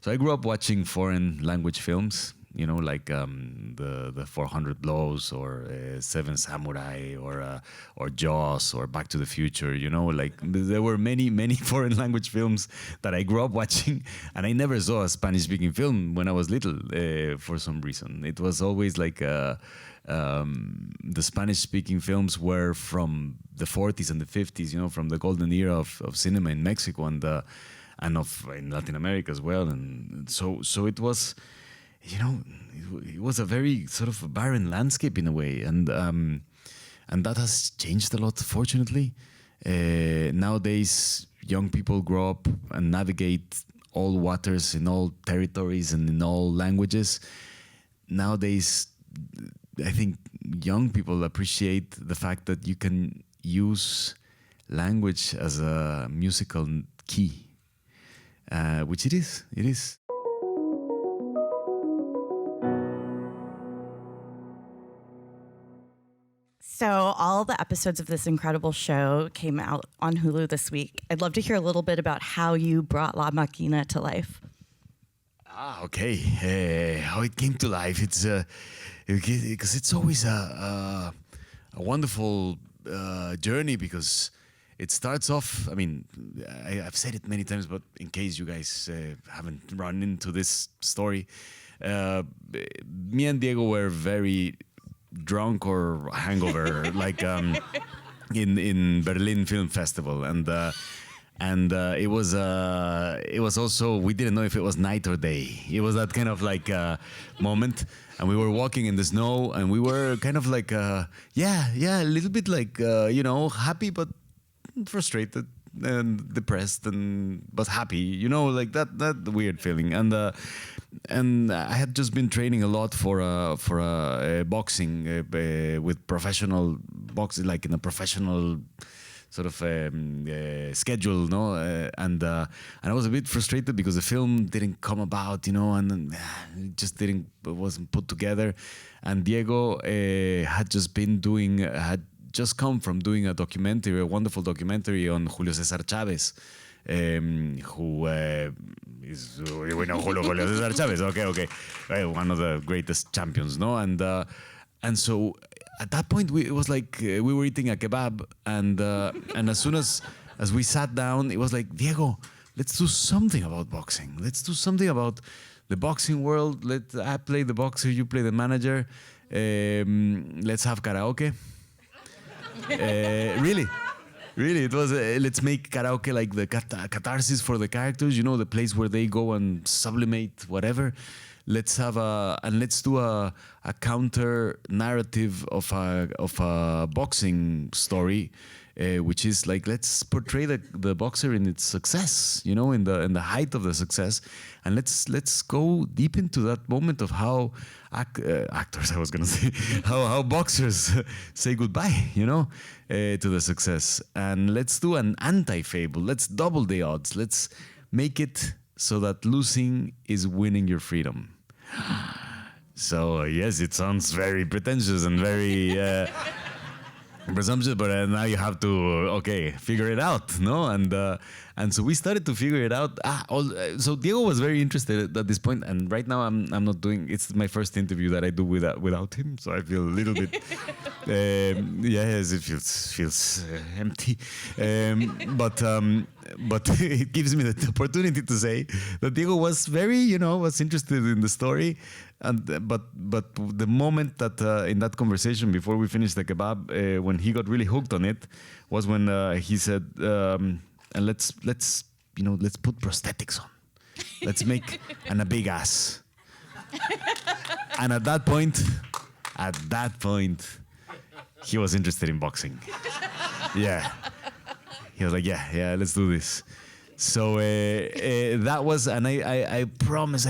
I grew up watching foreign language films, you know, like the 400 Blows or Seven Samurai or Jaws or Back to the Future. You know, like there were many foreign language films that I grew up watching, and I never saw a Spanish speaking film when I was little for some reason. It was always like the Spanish speaking films were from the 40s and the 50s. You know, from the golden era of cinema in Mexico and in Latin America as well. And so it was, you know, it was a very sort of barren landscape in a way, and that has changed a lot, fortunately. Nowadays, young people grow up and navigate all waters in all territories and in all languages. Nowadays, I think young people appreciate the fact that you can use language as a musical key, which it is. It is. So all the episodes of this incredible show came out on Hulu this week. I'd love to hear a little bit about how you brought La Máquina to life. Okay. How it came to life. It's because it's always a wonderful journey, because it starts off. I mean, I've said it many times, but in case you guys haven't run into this story, me and Diego were very drunk or hangover, like in Berlin Film Festival, and it was also, we didn't know if it was night or day. It was that kind of like moment, and we were walking in the snow, and we were kind of like a little bit like you know, happy but frustrated and depressed but happy, you know, like that weird feeling. And I had just been training a lot for boxing with professional boxing, like in a professional sort of schedule, no, and I was a bit frustrated because the film didn't come about, you know, and it wasn't put together. And Diego had just come from doing a wonderful documentary on Julio César Chávez, who is, we know Julio César Chávez, okay, one of the greatest champions, no, and so at that point it was like we were eating a kebab, and as soon as we sat down, it was like, Diego, let's do something about boxing. Let's do something about the boxing world. I play the boxer, you play the manager. Let's have karaoke. Really, it was let's make karaoke like the catharsis for the characters, you know, the place where they go and sublimate whatever. Let's have let's do a counter narrative of a boxing story, which is like, let's portray the boxer in its success, you know, in the height of the success, and let's go deep into that moment of how actors, I was gonna say, how boxers say goodbye, you know, to the success. And let's do an anti-fable. Let's double the odds. Let's make it so that losing is winning your freedom. So yes, it sounds very pretentious and very presumptuous, but now you have to figure it out, no? And so we started to figure it out. So Diego was very interested at this point, and right now I'm not doing. It's my first interview that I do without him, so I feel a little bit. Yes, it feels empty, but it gives me the opportunity to say that Diego was was interested in the story, but the moment that in that conversation before we finished the kebab, when he got really hooked on it, was when he said, and let's put prosthetics on, let's make a big ass. And at that point, he was interested in boxing. Yeah. He was like, yeah, let's do this. So that was, and I promise,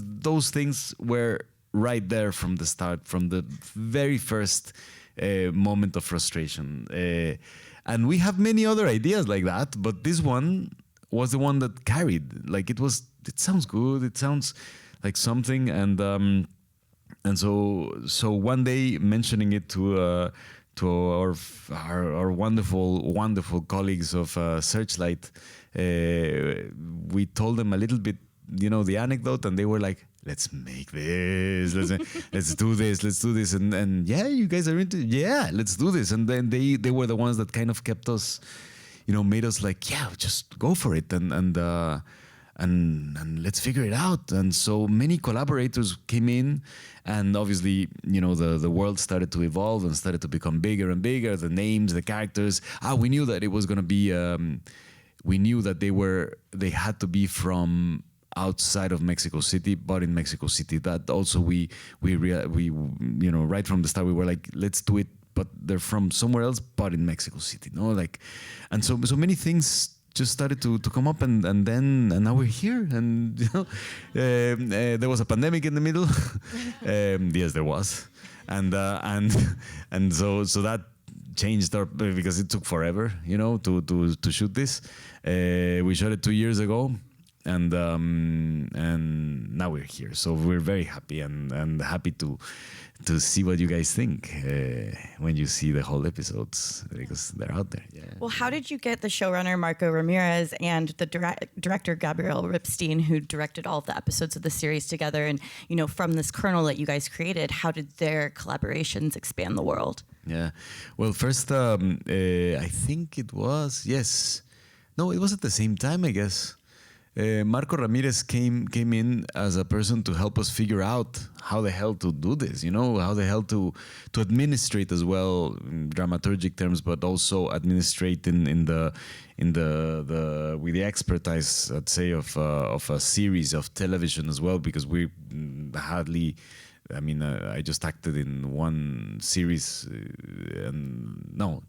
those things were right there from the start, from the very first moment of frustration. And we have many other ideas like that, but this one was the one that carried. Like it sounds good, it sounds like something, and so one day mentioning it to our wonderful colleagues of Searchlight, we told them a little bit the anecdote, and they were like, let's make this, let's do this, and yeah, you guys are into, yeah, let's do this. And then they were the ones that kind of kept us, made us like, yeah, just go for it, and let's figure it out. And so many collaborators came in, and obviously, the world started to evolve and started to become bigger and bigger. The names, the characters. We knew that it was going to be. We knew that they had to be from outside of Mexico City, but in Mexico City. That also we right from the start we were like, let's do it, but they're from somewhere else, but in Mexico City. And so many things just started to come up, and now we're here. And there was a pandemic in the middle. Yes, there was, and so that changed our, because it took forever, to shoot this. We shot it 2 years ago, and now we're here. So we're very happy and happy to see what you guys think when you see the whole episodes, because they're out there. Yeah. Well, how did you get the showrunner Marco Ramirez and the director Gabriel Ripstein, who directed all of the episodes of the series together, and from this kernel that you guys created, how did their collaborations expand the world? Yeah. Well, first, I think it was, it was at the same time, I guess. Marco Ramirez came in as a person to help us figure out how the hell to do this, how the hell to administrate as well in dramaturgic terms, but also administrate in the with the expertise, I'd say, of a series of television as well, because we hardly. I just acted in one series,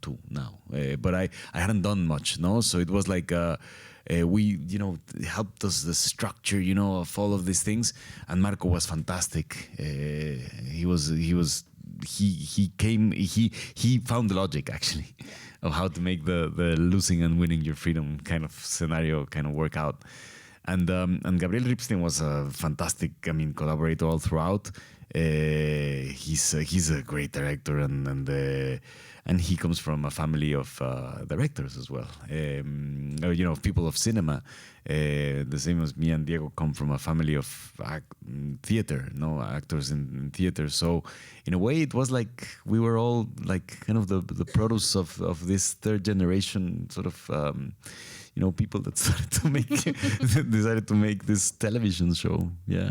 two now, but I hadn't done much, so it was like we, helped us the structure, of all of these things, and Marco was fantastic. He found the logic, actually, of how to make the losing and winning your freedom kind of scenario kind of work out. And Gabriel Ripstein was a fantastic, collaborator all throughout. He's a great director, and he comes from a family of directors as well. People of cinema. The same as me and Diego come from a family of theater, actors in theater. So in a way, it was like we were all like kind of the produce of this third generation sort of. People that started to make decided to make this television show. Yeah.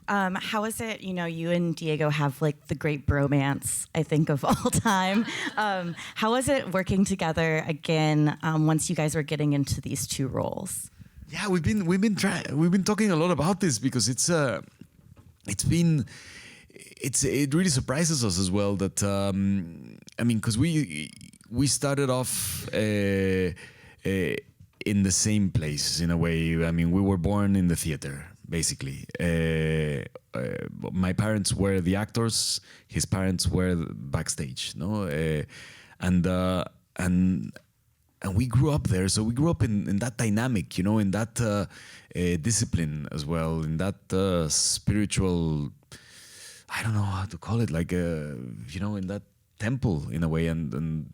How is it, you and Diego have like the great bromance, I think, of all time. How was it working together again once you guys were getting into these two roles? Yeah, we've been talking a lot about this, because it really surprises us as well that because we started off in the same place in a way. We were born in the theater, basically. My parents were the actors, his parents were backstage, and we grew up there. So we grew up in that dynamic, in that discipline as well, in that spiritual, I don't know how to call it, like in that temple in a way, and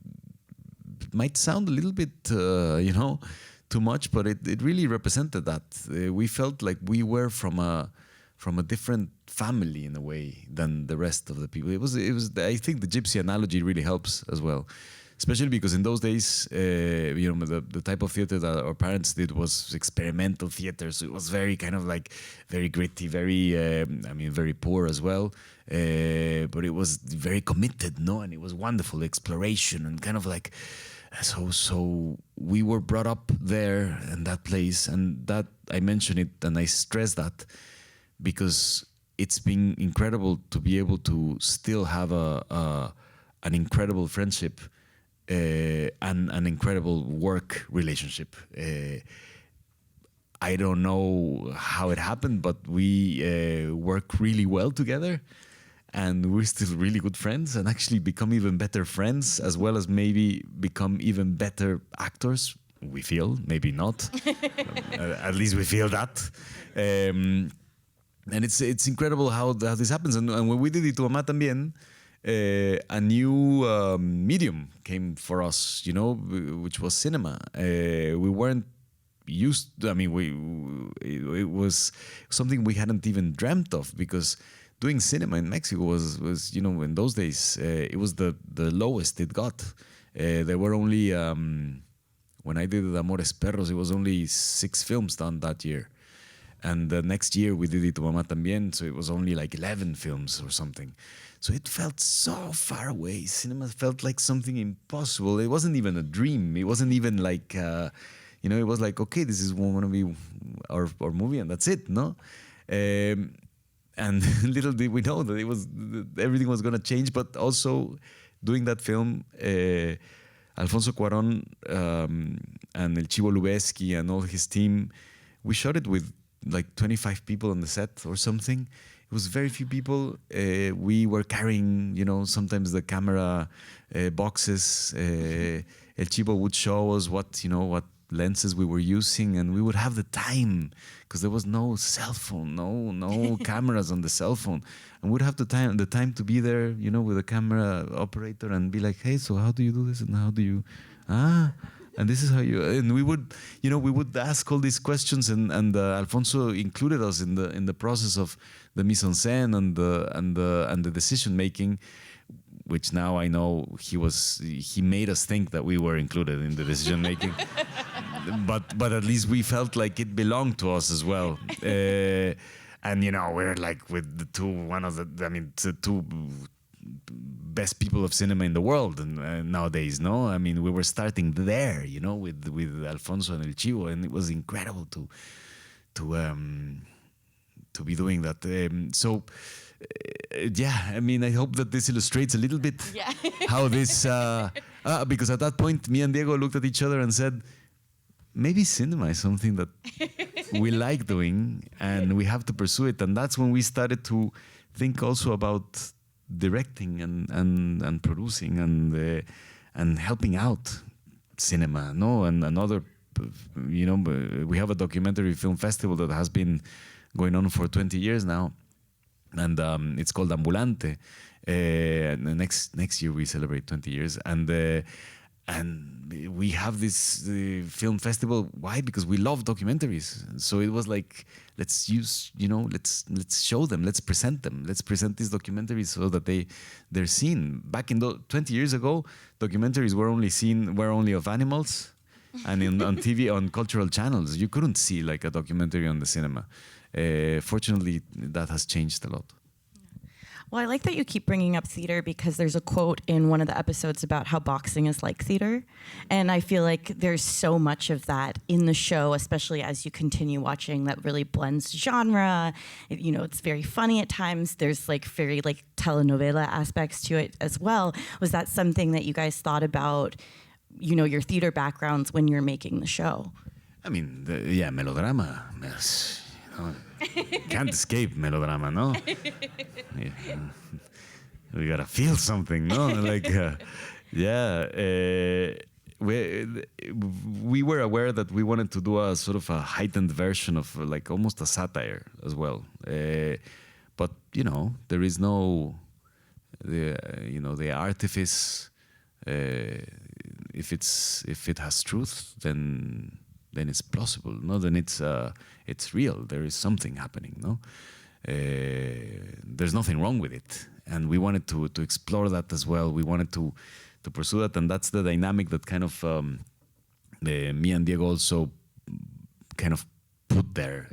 it might sound a little bit too much, but it really represented that. We felt like we were from a different family in a way than the rest of the people. It was. I think the gypsy analogy really helps as well, especially because in those days, the type of theater that our parents did was experimental theater. So it was very kind of like very gritty, very very poor as well. But it was very committed, and it was wonderful exploration and kind of like. So we were brought up there in that place, and that I mention it and I stress that because it's been incredible to be able to still have an incredible friendship and an incredible work relationship. I don't know how it happened, but we work really well together. And we're still really good friends, and actually become even better friends, as well as maybe become even better actors. We feel, maybe not. At least we feel that. And it's incredible how this happens. And when we did it to Mamá También, a new medium came for us, which was cinema. We weren't used. I mean, it was something we hadn't even dreamt of, because doing cinema in Mexico was in those days it was the lowest it got. There were only when I did Amores Perros, it was only 6 films done that year. And the next year we did it to Mamá También, so it was only like 11 films or something. So it felt so far away. Cinema felt like something impossible. It wasn't even a dream. It wasn't even like, it was like, okay, this is going to be our movie and that's it, no? And little did we know that everything was going to change. But also doing that film, Alfonso Cuarón and El Chivo Lubeski and all his team, we shot it with like 25 people on the set or something. It was very few people. We were carrying, sometimes the camera boxes. El Chivo would show us what lenses we were using, and we would have the time, because there was no cell phone, no cameras on the cell phone, and we'd have the time to be there, with a camera operator and be like, hey, so how do you do this, and how do you, and this is how you, and we would ask all these questions, and Alfonso included us in the process of the mise en scène and the decision making, which now I know he made us think that we were included in the decision making, but at least we felt like it belonged to us as well. And we're like with the two best people of cinema in the world, and nowadays, no? I mean, we were starting there, with Alfonso and El Chivo, and it was incredible to be doing that. I mean, I hope that this illustrates a little bit how this, because at that point, me and Diego looked at each other and said, maybe cinema is something that we like doing and we have to pursue it. And that's when we started to think also about directing and producing and helping out cinema, no? And another, we have a documentary film festival that has been going on for 20 years now, and it's called Ambulante. And next year we celebrate 20 years, and we have this film festival. Why? Because we love documentaries. So it was like, let's show them, let's present them, let's present these documentaries so that they're seen. Back in 20 years ago, documentaries were only of animals, and on TV, on cultural channels, you couldn't see like a documentary on the cinema. Fortunately, that has changed a lot. Well, I like that you keep bringing up theater, because there's a quote in one of the episodes about how boxing is like theater. And I feel like there's so much of that in the show, especially as you continue watching, that really blends genre. It's very funny at times. There's like very like telenovela aspects to it as well. Was that something that you guys thought about, your theater backgrounds when you're making the show? I mean, melodrama. Yes. Can't escape melodrama, no? We gotta feel something, no? Like, we were aware that we wanted to do a sort of a heightened version of like almost a satire as well. But there is no the artifice. If it has truth, then it's plausible. No, then it's real. There is something happening. No, there's nothing wrong with it, and we wanted to explore that as well. We wanted to pursue that, and that's the dynamic that kind of me and Diego also kind of put there.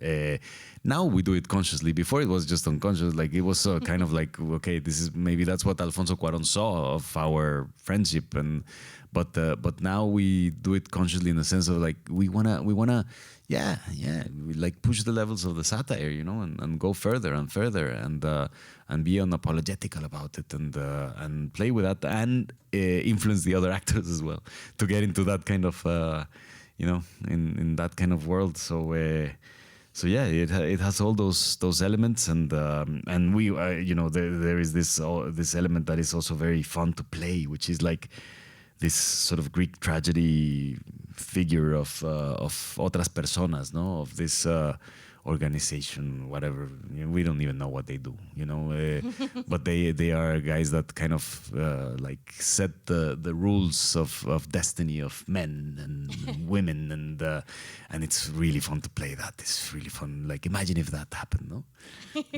Now we do it consciously. Before it was just unconscious. Like it was kind of like, okay, that's what Alfonso Cuarón saw of our friendship, but now we do it consciously in the sense of like we wanna we like push the levels of the satire, and go further and further and be unapologetical about it and play with that and influence the other actors as well to get into that kind of in that kind of world. So it has all those elements, and we there is this element that is also very fun to play, which is like this sort of Greek tragedy figure of otras personas, no, of this organization, whatever. We don't even know what they do, but they are guys that kind of like set the rules of destiny of men and women, and it's really fun to play that. It's really fun. Like, imagine if that happened, no?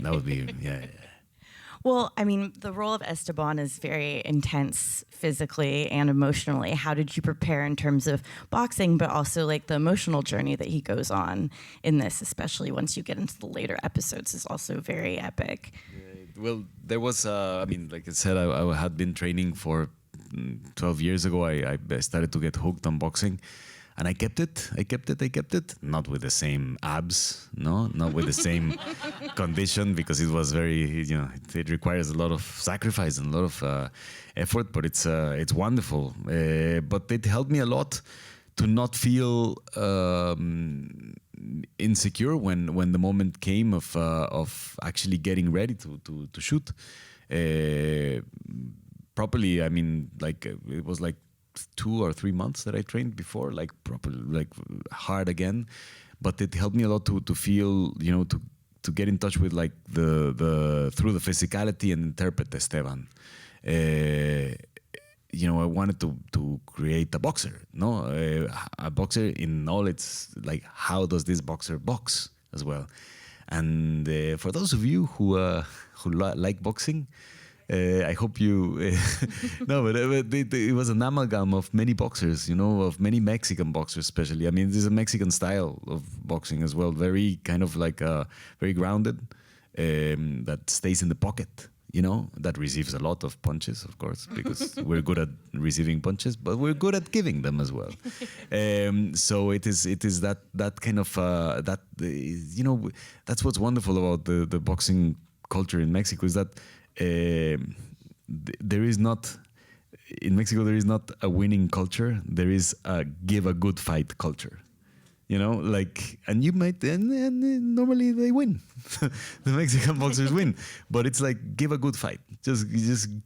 That would be, yeah. Well, I mean, the role of Esteban is very intense physically and emotionally. How did you prepare in terms of boxing, but also like the emotional journey that he goes on in this, especially once you get into the later episodes, is also very epic. Well, there was, like I said, I had been training for 12 years ago. I started to get hooked on boxing. And I kept it. Not with the same abs, no, not with the same condition, because it was very, it requires a lot of sacrifice and a lot of effort. But it's wonderful. But it helped me a lot to not feel insecure when the moment came of actually getting ready to shoot properly. I mean, like it was like 2 or 3 months that I trained before, like properly, like hard again. But it helped me a lot to feel, to get in touch with like the through the physicality and interpret Esteban. I wanted to create a boxer, a boxer in all its, like, how does this boxer box as well? And for those of you who like boxing, I hope you no, but it was an amalgam of many boxers, of many Mexican boxers, especially. I mean, this is a Mexican style of boxing as well, very kind of like very grounded, that stays in the pocket, that receives a lot of punches, of course, because we're good at receiving punches, but we're good at giving them as well. So it is that kind of that's what's wonderful about the boxing culture in Mexico, is that there is not, in Mexico, there is not a winning culture. There is a give a good fight culture, like, and you might, and normally they win. The Mexican boxers win, but it's like, give a good fight. Just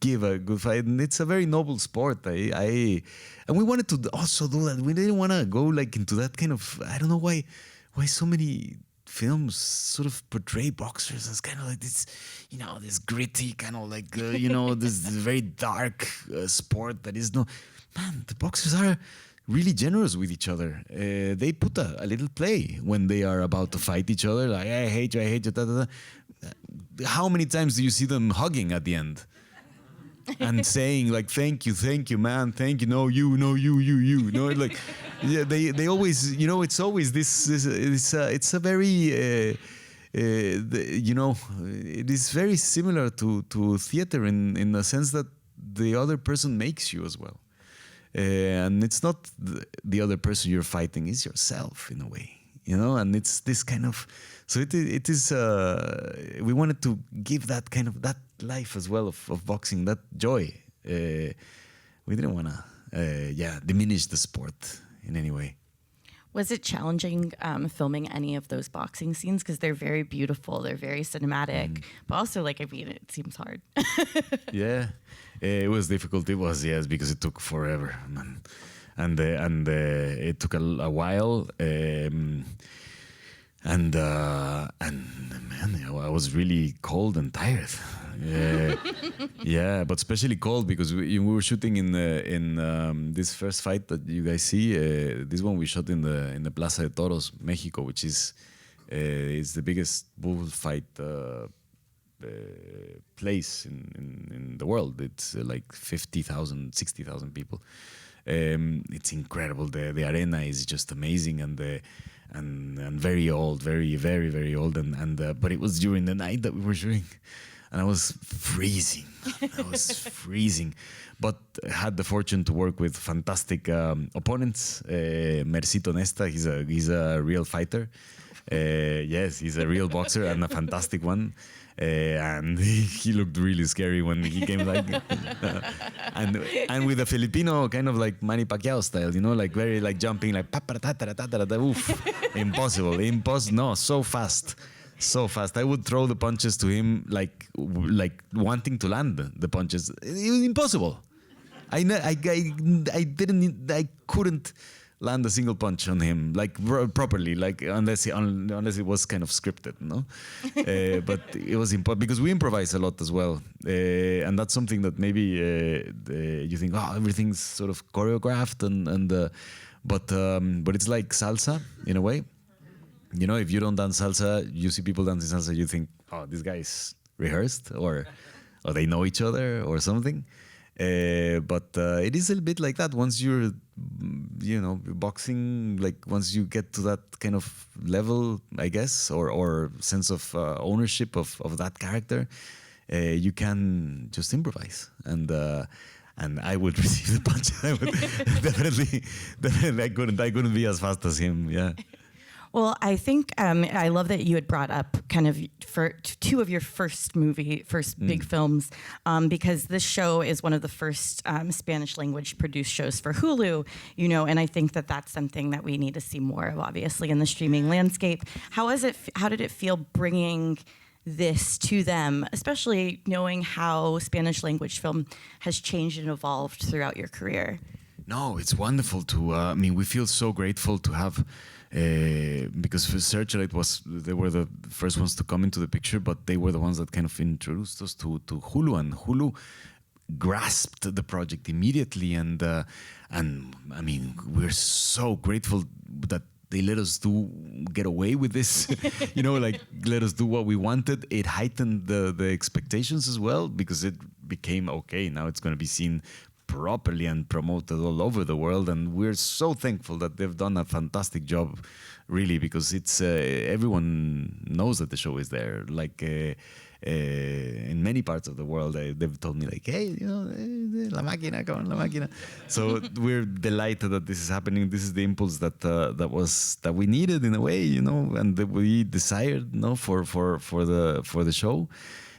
give a good fight. And it's a very noble sport. And we wanted to also do that. We didn't want to go like into that kind of, I don't know why so many films sort of portray boxers as kind of like this, this gritty kind of like, this very dark sport that is no, man, the boxers are really generous with each other. They put a little play when they are about to fight each other, like, I hate you, da, da, da. How many times do you see them hugging at the end? And saying like, thank you, man, thank you, no, you, like, yeah, they always, it's always this it's a very, it is very similar to theater in the sense that the other person makes you as well. And it's not the other person you're fighting, is yourself in a way, and it's this kind of, so it is we wanted to give that kind of, that life as well of boxing, that joy. We didn't want to diminish the sport in any way. Was it challenging filming any of those boxing scenes? Because they're very beautiful, they're very cinematic, but also, like, I mean, it seems hard. Yeah, it was difficult. It was, yes, because it took forever, man. And it took a while. And man, I was really cold and tired. Yeah, but especially cold because we were shooting in this first fight that you guys see. This one we shot in the Plaza de Toros, Mexico, which is the biggest bullfight place in the world. It's like 50,000, 60,000 people. It's incredible. The arena is just amazing, and very old, very, very, very old. But it was during the night that we were shooting, and I was freezing. But I had the fortune to work with fantastic opponents. Mercito Nesta, he's a real fighter. Yes, he's a real boxer and a fantastic one. And he looked really scary when he came, like, and with a Filipino kind of like Manny Pacquiao style, like very like jumping, like oof, impossible, no, so fast. I would throw the punches to him like wanting to land the punches. It was impossible. I couldn't land a single punch on him, like properly, like unless it was kind of scripted, no. But it was important because we improvise a lot as well, and that's something that maybe you think, oh, everything's sort of choreographed but it's like salsa in a way. You know, if you don't dance salsa, you see people dancing salsa, you think, oh, this guy's rehearsed or they know each other or something. But it is a little bit like that. Once you're, boxing, like once you get to that kind of level, I guess, or sense of ownership of that character, you can just improvise. And I would receive the punch. I would definitely, I couldn't be as fast as him. Yeah. Well, I think I love that you had brought up kind of for two of your first big films, because this show is one of the first Spanish language produced shows for Hulu, and I think that that's something that we need to see more of, obviously, in the streaming landscape. How did it feel bringing this to them, especially knowing how Spanish language film has changed and evolved throughout your career? No, it's wonderful to, we feel so grateful to have, because for Searchlight they were the first ones to come into the picture, but they were the ones that kind of introduced us to Hulu, and Hulu grasped the project immediately, and we're so grateful that they let us get away with this, let us do what we wanted. It heightened the expectations as well, because it became, okay, now it's going to be seen properly and promoted all over the world, and we're so thankful that they've done a fantastic job, really, because it's everyone knows that the show is there. Like in many parts of the world, they've told me like, hey, La Máquina, come on, La Máquina. So we're delighted that this is happening. This is the impulse that we needed in a way, and that we desired, for the show,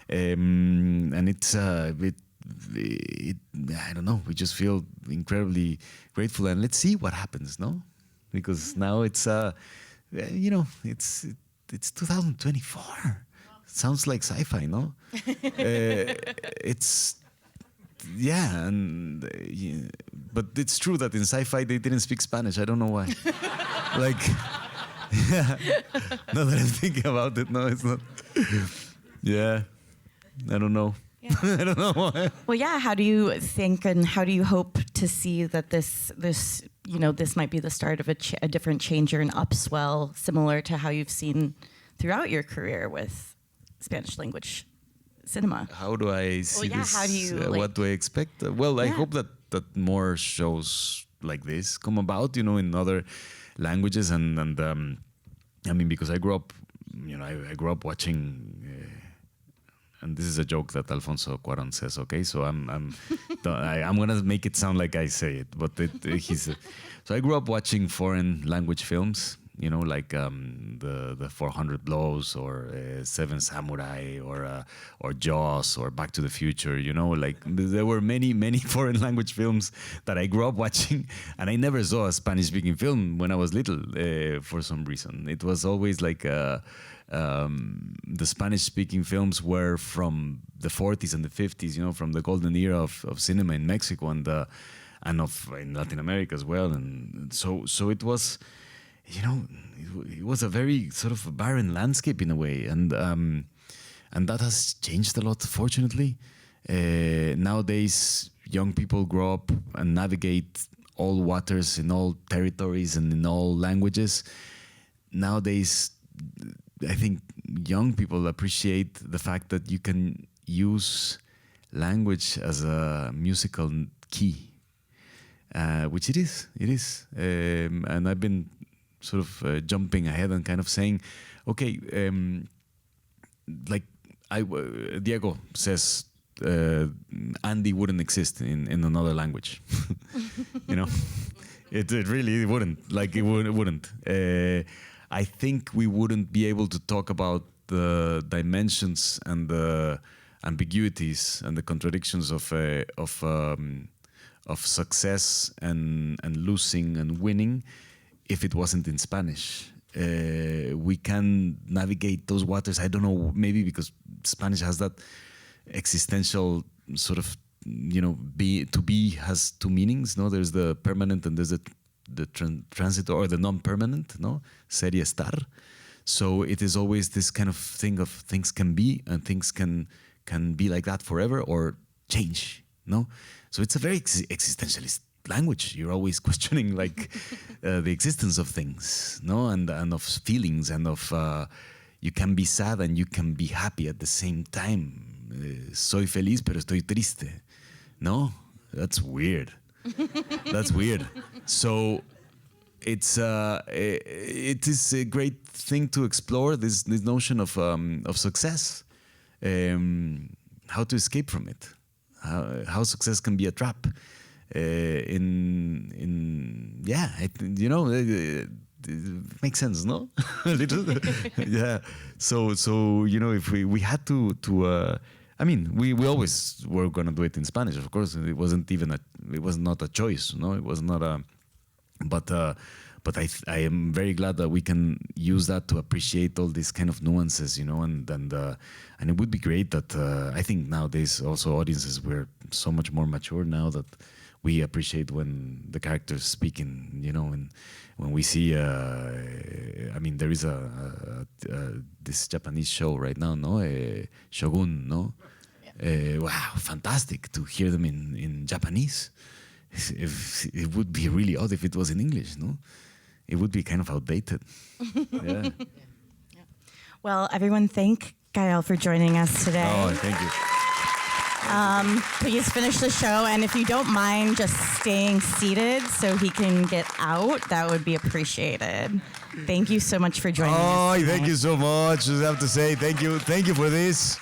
and it's I don't know. We just feel incredibly grateful, and let's see what happens, no? Because now it's it's 2024. Sounds like sci-fi, no? But it's true that in sci-fi they didn't speak Spanish. I don't know why. Like, yeah. Now that I'm thinking about it, no, it's not. Yeah, I don't know. Yeah. I don't know why. Well, yeah. How do you think, and how do you hope to see that this might be the start of a different change or an upswell, similar to how you've seen throughout your career with Spanish language cinema? How do I see this? How do you, what do I expect? I hope that more shows like this come about, in other languages, and because I grew up, I grew up watching. And this is a joke that Alfonso Cuarón says. Okay, so I'm gonna make it sound like I say it, but so I grew up watching foreign language films, like the 400 Blows, or Seven Samurai, or Jaws, or Back to the Future. Like there were many foreign language films that I grew up watching, and I never saw a Spanish-speaking film when I was little. For some reason, it was always like. The Spanish-speaking films were from the 40s and the 50s, from the golden era of cinema in Mexico and in Latin America as well, and so it was, it was a very sort of barren landscape in a way, and that has changed a lot, fortunately. Nowadays, young people grow up and navigate all waters in all territories and in all languages. Nowadays, I think young people appreciate the fact that you can use language as a musical key, which it is. It is. And I've been sort of jumping ahead and kind of saying, okay, Diego says Andy wouldn't exist in another language. It really wouldn't. Like it wouldn't. I think we wouldn't be able to talk about the dimensions and the ambiguities and the contradictions of success and losing and winning if it wasn't in Spanish. We can navigate those waters. I don't know, maybe because Spanish has that existential sort of, to be has two meanings. No, there's the permanent and there's the transitor or the non-permanent, no? Serie estar. So it is always this kind of thing of things can be and things can be like that forever or change, no? So it's a very existentialist language. You're always questioning like the existence of things, no? And of feelings and of you can be sad and you can be happy at the same time. Soy feliz pero estoy triste, no? That's weird. That's weird. So it is a great thing to explore this notion of success, how to escape from it, how success can be a trap. It makes sense, no? Yeah. So if we had to we always were gonna do it in Spanish, of course. It was not a choice, no. It was not a, but I am very glad that we can use that to appreciate all these kind of nuances, and it would be great that I think nowadays also audiences we're so much more mature now that we appreciate when the characters speak and when we see there is this Japanese show right now, no, Shogun, no. Wow, fantastic to hear them in Japanese. It would be really odd if it was in English, no? It would be kind of outdated. Yeah. Well, everyone, thank Gael for joining us today. Oh, thank you. Please finish the show, and if you don't mind just staying seated so he can get out, that would be appreciated. Thank you so much for joining us. Oh, thank you so much. I have to say thank you for this.